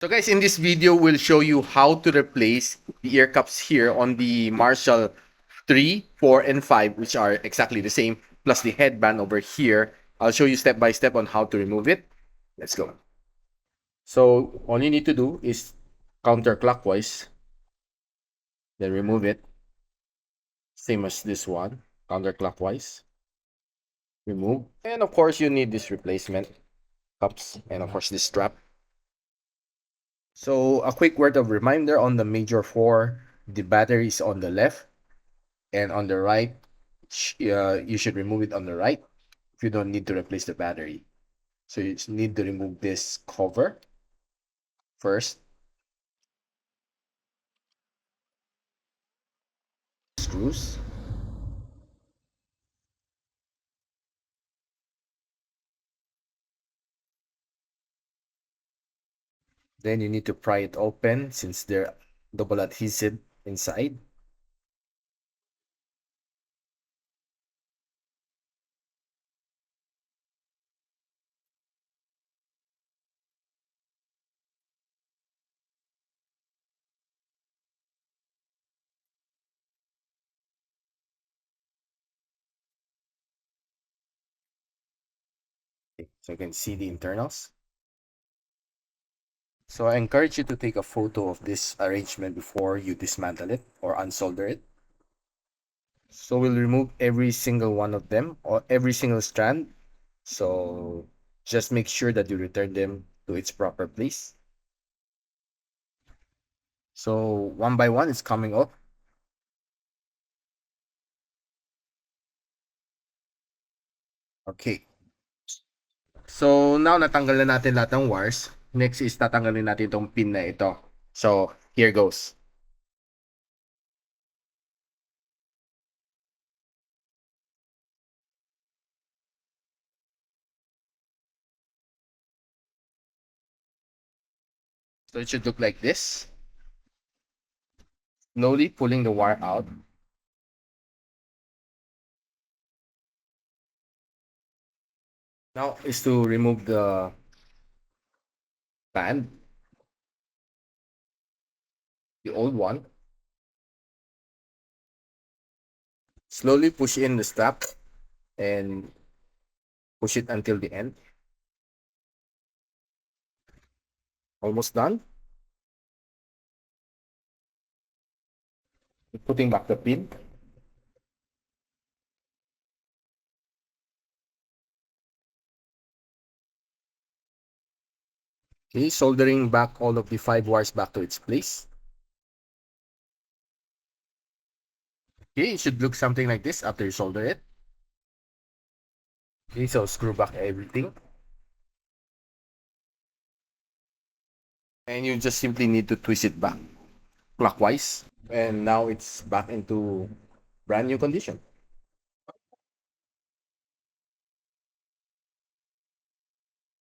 So guys, in this video, we'll show you how to replace the ear cups here on the Marshall 3, 4, and 5, which are exactly the same, plus the headband over here. I'll show you step by step on how to remove it. Let's go. So all you need to do is counterclockwise, then remove it. Same as this one, counterclockwise, remove. And of course, you need this replacement cups and of course this strap. So a quick word of reminder on the major 4, the battery is on the left and on the right, you should remove it on the right if you don't need to replace the battery. So you just need to remove this cover first, screws. Then you need to pry it open since they're double adhesive inside. Okay, so you can see the internals. So I encourage you to take a photo of this arrangement before you dismantle it or unsolder it. So we'll remove every single one of them or every single strand. So just make sure that you return them to its proper place. So one by one, it's coming up. Okay. So now natanggal na natin lahat ng wires. Next is tatanggalin natin itong pin na ito. So here goes. So it should look like this. Slowly pulling the wire out. Now is to remove the band, the old one. Slowly push in the strap and push it until the end. Almost done. Putting back the pin. Okay, soldering back all of the 5 wires back to its place. Okay, it should look something like this after you solder it. Okay, so screw back everything. And you just simply need to twist it back clockwise. And now it's back into brand new condition.